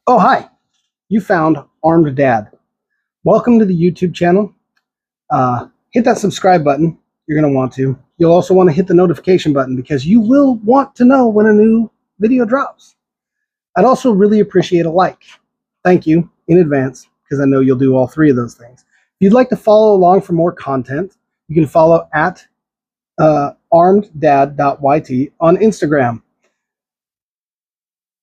Oh, hi. You found Armed Dad. Welcome to the YouTube channel. Hit that subscribe button. You're going to want to. You'll also want to hit the notification button because you will want to know when a new video drops. I'd also really appreciate a like. Thank you in advance because I know you'll do all three of those things. If you'd like to follow along for more content, you can follow at armeddad.yt on Instagram.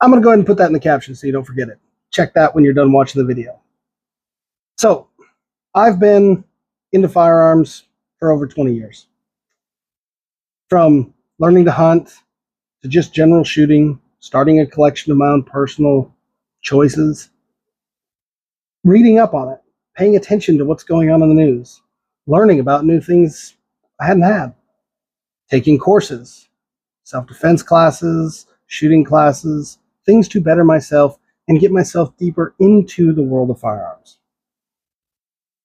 I'm going to go ahead and put that in the caption so you don't forget it. Check that when you're done watching the video. So, I've been into firearms for over 20 years. From learning to hunt to just general shooting, starting a collection of my own personal choices, reading up on it, paying attention to what's going on in the news, learning about new things I hadn't had, taking courses, self-defense classes, shooting classes, things to better myself and get myself deeper into the world of firearms.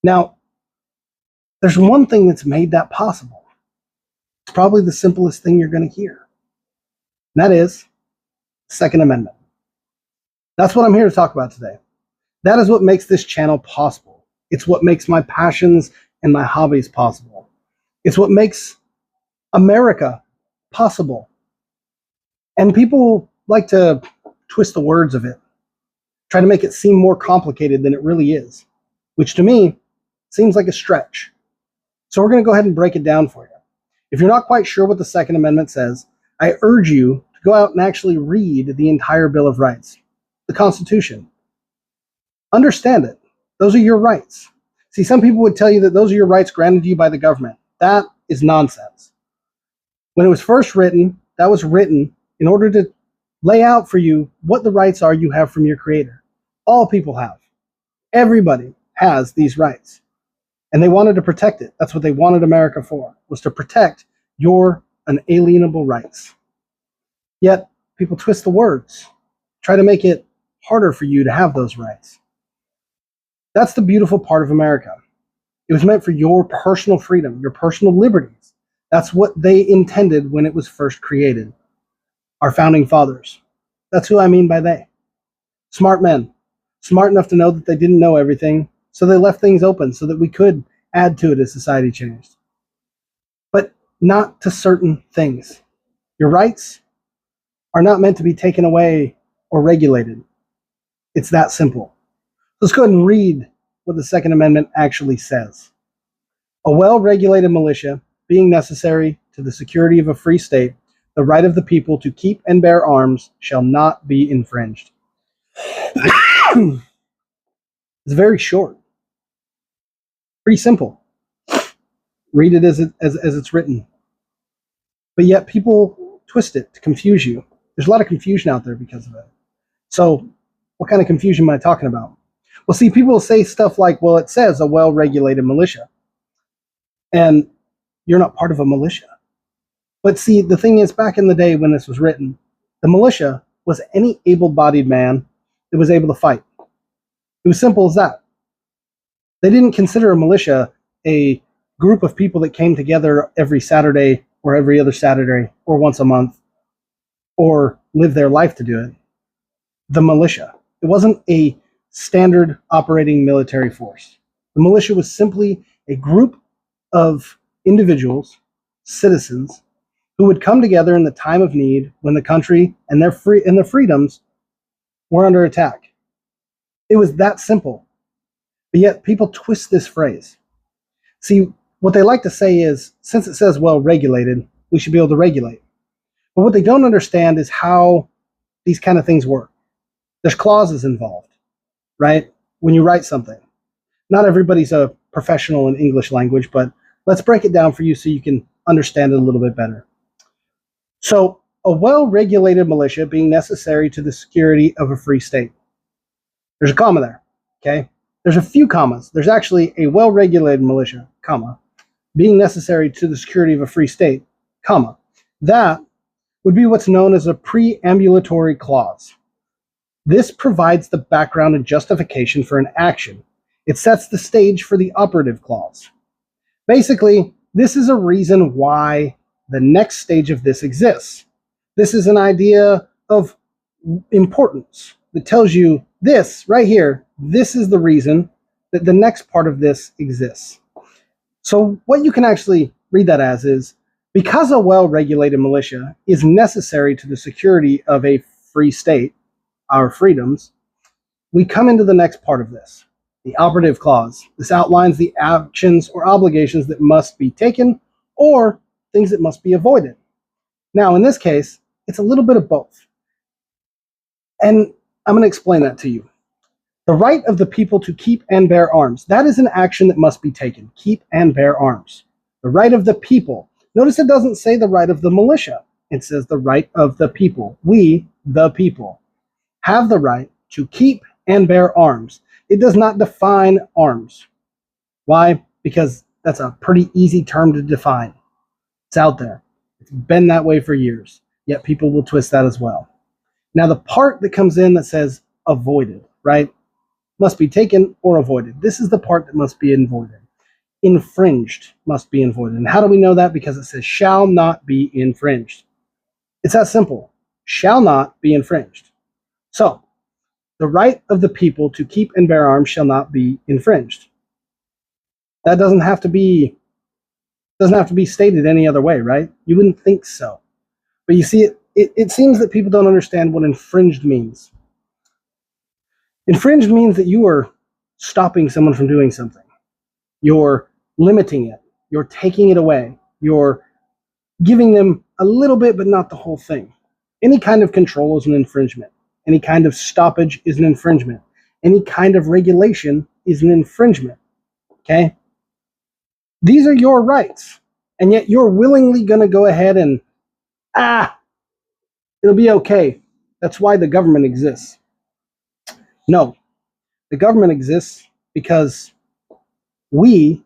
Now, there's one thing that's made that possible. It's probably the simplest thing you're going to hear. And that is the Second Amendment. That's what I'm here to talk about today. That is what makes this channel possible. It's what makes my passions and my hobbies possible. It's what makes America possible. And people like to twist the words of it, try to make it seem more complicated than it really is, which to me seems like a stretch. So we're going to go ahead and break it down for you. If you're not quite sure what the Second Amendment says, I urge you to go out and actually read the entire Bill of Rights, the Constitution. Understand it. Those are your rights. See, some people would tell you that those are your rights granted to you by the government. That is nonsense. When it was first written, that was written in order to lay out for you what the rights are you have from your Creator. All people have. Everybody has these rights. And they wanted to protect it. That's what they wanted America for, was to protect your unalienable rights. Yet, people twist the words, try to make it harder for you to have those rights. That's the beautiful part of America. It was meant for your personal freedom, your personal liberties. That's what they intended when it was first created. Our founding fathers. That's who I mean by they. Smart men. Smart enough to know that they didn't know everything, so they left things open so that we could add to it as society changed. But not to certain things. Your rights are not meant to be taken away or regulated. It's that simple. Let's go ahead and read what the Second Amendment actually says. A well-regulated militia, being necessary to the security of a free state, the right of the people to keep and bear arms shall not be infringed. It's very short. Pretty simple. Read it as it's written. But yet people twist it to confuse you. There's a lot of confusion out there because of it. So what kind of confusion am I talking about? Well, see, people will say stuff like, well, it says a well-regulated militia. And you're not part of a militia. But see, the thing is, back in the day when this was written, the militia was any able-bodied man that was able to fight. It was simple as that. They didn't consider a militia a group of people that came together every Saturday or every other Saturday or once a month or lived their life to do it. The militia. It wasn't a standard operating military force. The militia was simply a group of individuals, citizens, who would come together in the time of need when the country and their freedoms were under attack. It was that simple. But yet people twist this phrase. See, what they like to say is, since it says well-regulated, we should be able to regulate. But what they don't understand is how these kind of things work. There's clauses involved, right? When you write something. Not everybody's a professional in English language, but let's break it down for you so you can understand it a little bit better. So, a well-regulated militia being necessary to the security of a free state. There's a comma there, okay? There's a few commas. There's actually a well-regulated militia, comma, being necessary to the security of a free state, comma. That would be what's known as a preambulatory clause. This provides the background and justification for an action. It sets the stage for the operative clause. Basically, this is a reason why the next stage of this exists. This is an idea of importance that tells you this right here. This is the reason that the next part of this exists. So what you can actually read that as is, because a well-regulated militia is necessary to the security of a free state, our freedoms, we come into the next part of this, the operative clause. This outlines the actions or obligations that must be taken or things that must be avoided. Now, in this case, it's a little bit of both. And I'm going to explain that to you. The right of the people to keep and bear arms. That is an action that must be taken. Keep and bear arms. The right of the people. Notice it doesn't say the right of the militia. It says the right of the people. We, the people, have the right to keep and bear arms. It does not define arms. Why? Because that's a pretty easy term to define. It's out there. It's been that way for years. Yet people will twist that as well. Now the part that comes in that says avoided, right? Must be taken or avoided. This is the part that must be avoided. Infringed must be avoided. And how do we know that? Because it says shall not be infringed. It's that simple. Shall not be infringed. So, the right of the people to keep and bear arms shall not be infringed. That doesn't have to be stated any other way, right? You wouldn't think so. But you see, it seems that people don't understand what infringed means. Infringed means that you are stopping someone from doing something. You're limiting it. You're taking it away. You're giving them a little bit, but not the whole thing. Any kind of control is an infringement. Any kind of stoppage is an infringement. Any kind of regulation is an infringement. Okay? These are your rights. And yet you're willingly going to go ahead and, it'll be okay. That's why the government exists. No, the government exists because we,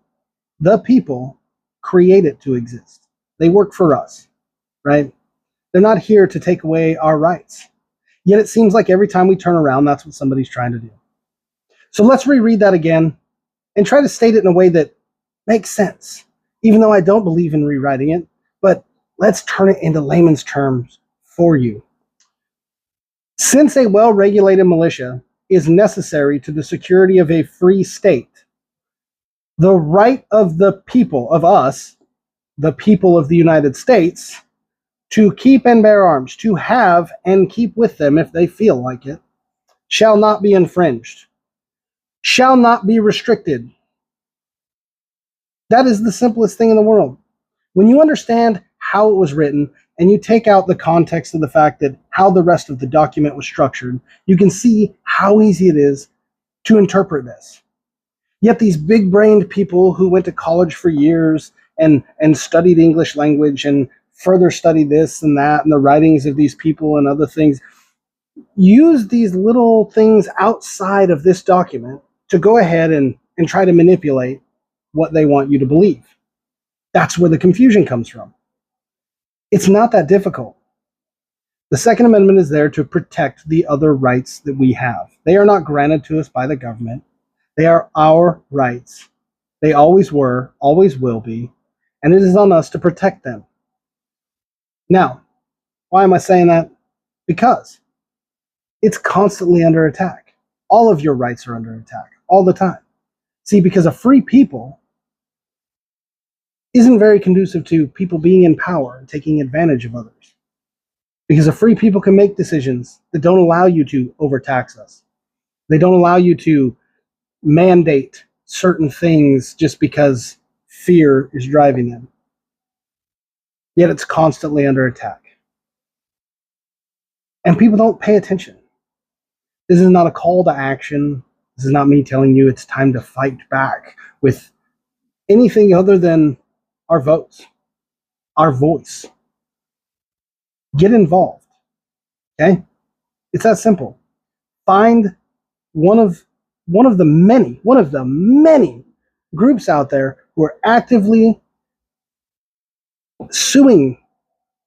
the people, create it to exist. They work for us, right? They're not here to take away our rights. Yet it seems like every time we turn around, that's what somebody's trying to do. So let's reread that again and try to state it in a way that makes sense, even though I don't believe in rewriting it, but let's turn it into layman's terms for you. Since a well-regulated militia is necessary to the security of a free state, the right of the people, of us, the people of the United States, to keep and bear arms, to have and keep with them if they feel like it, shall not be infringed, shall not be restricted. That is the simplest thing in the world. When you understand how it was written and you take out the context of the fact that how the rest of the document was structured, you can see how easy it is to interpret this. Yet these big-brained people who went to college for years and studied English language and further studied this and that and the writings of these people and other things, use these little things outside of this document to go ahead and try to manipulate what they want you to believe. That's where the confusion comes from. It's not that difficult. The Second Amendment is there to protect the other rights that we have. They are not granted to us by the government. They are our rights. They always were, always will be, and it is on us to protect them. Now, why am I saying that? Because it's constantly under attack. All of your rights are under attack, all the time. See, because a free people isn't very conducive to people being in power and taking advantage of others. Because a free people can make decisions that don't allow you to overtax us. They don't allow you to mandate certain things just because fear is driving them. Yet it's constantly under attack. And people don't pay attention. This is not a call to action. This is not me telling you it's time to fight back with anything other than our votes, our voice. Get involved. Okay? It's that simple. Find one of the many groups out there who are actively suing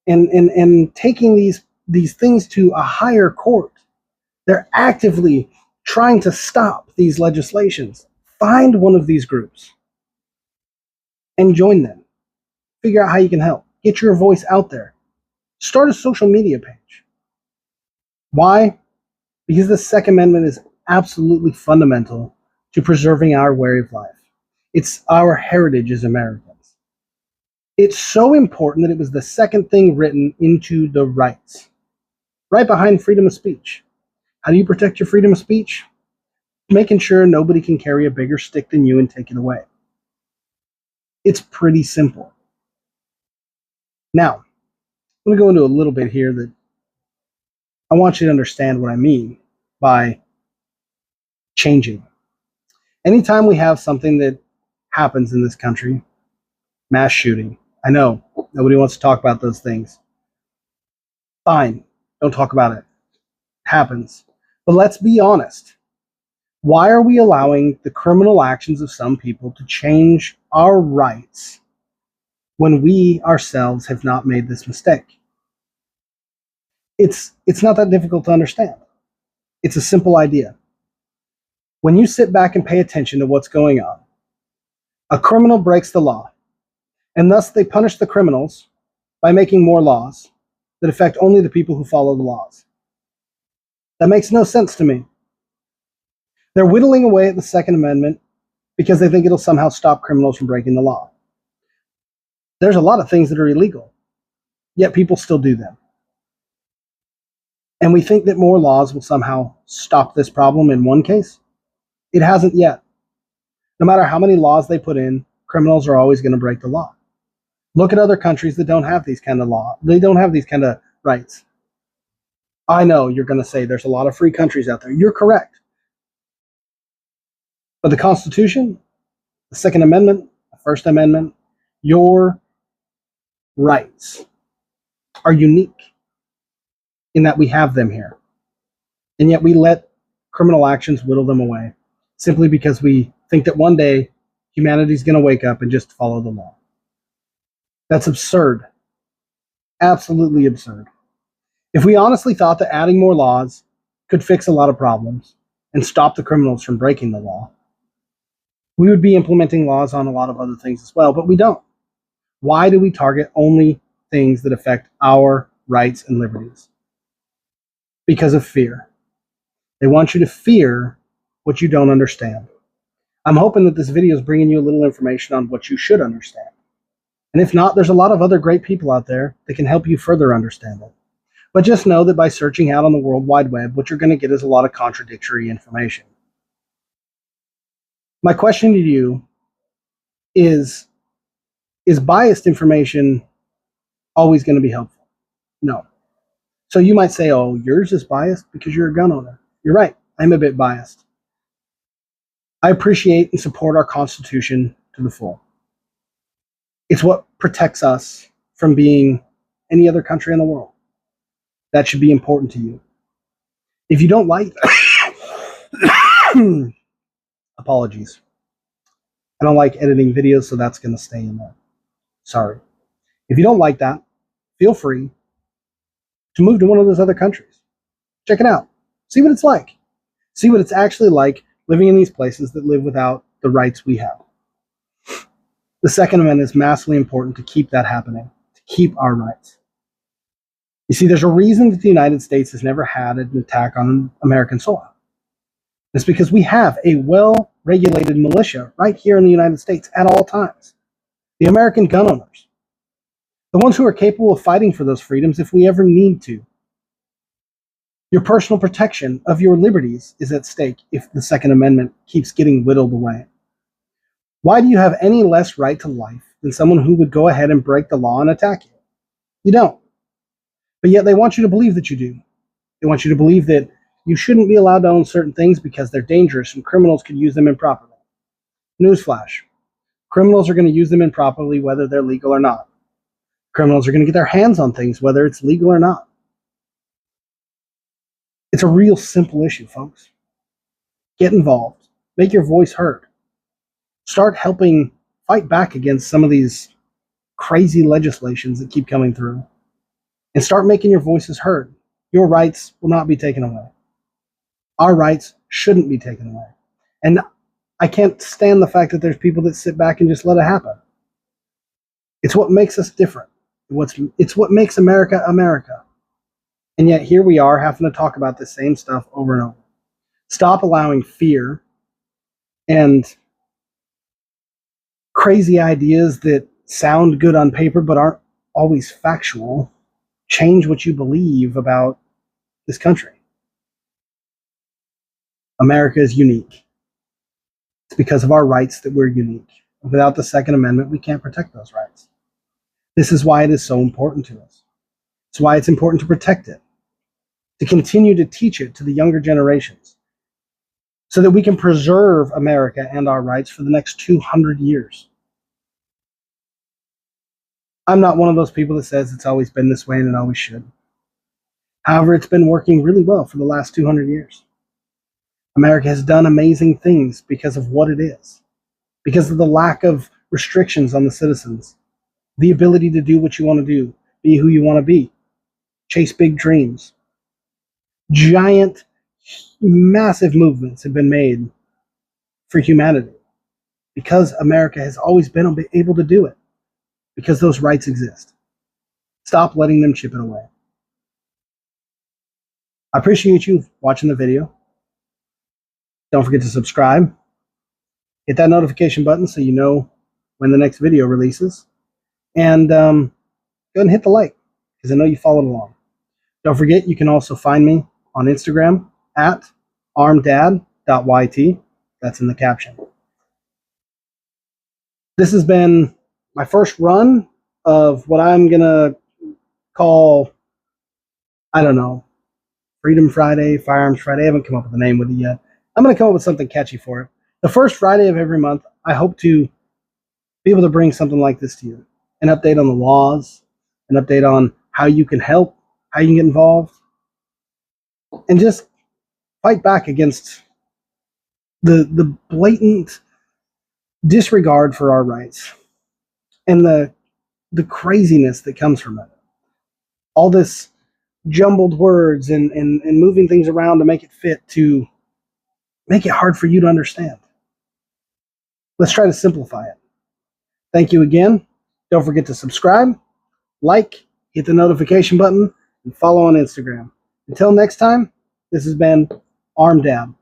and taking these things to a higher court. They're actively trying to stop these legislations. Find one of these groups and join them. Figure out how you can help. Get your voice out there. Start a social media page. Why? Because the Second Amendment is absolutely fundamental to preserving our way of life. It's our heritage as Americans. It's so important that it was the second thing written into the rights, right behind freedom of speech. How do you protect your freedom of speech? Making sure nobody can carry a bigger stick than you and take it away. It's pretty simple. Now, I'm going to go into a little bit here that I want you to understand what I mean by changing. Anytime we have something that happens in this country, mass shooting, I know nobody wants to talk about those things. Fine, don't talk about it. It happens. But let's be honest. Why are we allowing the criminal actions of some people to change our rights when we ourselves have not made this mistake? It's not that difficult to understand. It's a simple idea. When you sit back and pay attention to what's going on, a criminal breaks the law, and thus they punish the criminals by making more laws that affect only the people who follow the laws. That makes no sense to me. They're whittling away at the Second Amendment because they think it'll somehow stop criminals from breaking the law. There's a lot of things that are illegal, yet people still do them. And we think that more laws will somehow stop this problem in one case. It hasn't yet. No matter how many laws they put in, criminals are always going to break the law. Look at other countries that don't have these kind of laws. They don't have these kind of rights. I know you're going to say there's a lot of free countries out there. You're correct. But the Constitution, the Second Amendment, the First Amendment, your rights are unique in that we have them here. And yet we let criminal actions whittle them away simply because we think that one day humanity's going to wake up and just follow the law. That's absurd. Absolutely absurd. If we honestly thought that adding more laws could fix a lot of problems and stop the criminals from breaking the law, we would be implementing laws on a lot of other things as well, but we don't. Why do we target only things that affect our rights and liberties? Because of fear. They want you to fear what you don't understand. I'm hoping that this video is bringing you a little information on what you should understand. And if not, there's a lot of other great people out there that can help you further understand it. But just know that by searching out on the World Wide Web, what you're going to get is a lot of contradictory information. My question to you is biased information always going to be helpful? No. So you might say, oh, yours is biased because you're a gun owner. You're right. I'm a bit biased. I appreciate and support our Constitution to the full. It's what protects us from being any other country in the world. That should be important to you. If you don't like apologies. I don't like editing videos, so that's going to stay in there. Sorry. If you don't like that, feel free to move to one of those other countries. Check it out. See what it's like. See what it's actually like living in these places that live without the rights we have. The Second Amendment is massively important to keep that happening, to keep our rights. You see, there's a reason that the United States has never had an attack on American soil. It's because we have a well-regulated militia right here in the United States at all times. The American gun owners. The ones who are capable of fighting for those freedoms if we ever need to. Your personal protection of your liberties is at stake if the Second Amendment keeps getting whittled away. Why do you have any less right to life than someone who would go ahead and break the law and attack you? You don't. But yet they want you to believe that you do. They want you to believe that you shouldn't be allowed to own certain things because they're dangerous and criminals could use them improperly. Newsflash. Criminals are going to use them improperly whether they're legal or not. Criminals are going to get their hands on things whether it's legal or not. It's a real simple issue, folks. Get involved. Make your voice heard. Start helping fight back against some of these crazy legislations that keep coming through. And start making your voices heard. Your rights will not be taken away. Our rights shouldn't be taken away. And I can't stand the fact that there's people that sit back and just let it happen. It's what makes us different. It's what makes America America. And yet here we are having to talk about the same stuff over and over. Stop allowing fear and crazy ideas that sound good on paper but aren't always factual change what you believe about this country. America is unique. It's because of our rights that we're unique. Without the Second Amendment, we can't protect those rights. This is why it is so important to us. It's why it's important to protect it, to continue to teach it to the younger generations, so that we can preserve America and our rights for the next 200 years. I'm not one of those people that says it's always been this way and it always should. However, it's been working really well for the last 200 years. America has done amazing things because of what it is, because of the lack of restrictions on the citizens, the ability to do what you want to do, be who you want to be, chase big dreams. Giant, massive movements have been made for humanity because America has always been able to do it, because those rights exist. Stop letting them chip it away. I appreciate you watching the video. Don't forget to subscribe. Hit that notification button so you know when the next video releases. And go ahead and hit the like, because I know you followed along. Don't forget, you can also find me on Instagram at armdad.yt. That's in the caption. This has been my first run of what I'm going to call, I don't know, Freedom Friday, Firearms Friday. I haven't come up with a name with it yet. I'm going to come up with something catchy for it. The first Friday of every month, I hope to be able to bring something like this to you. An update on the laws, an update on how you can help, how you can get involved, and just fight back against the blatant disregard for our rights and the craziness that comes from it. All this jumbled words and moving things around to make it fit, to make it hard for you to understand. Let's try to simplify it. Thank you again. Don't forget to subscribe, like, hit the notification button, and follow on Instagram. Until next time, this has been Armed Dad.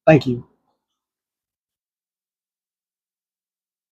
Thank you.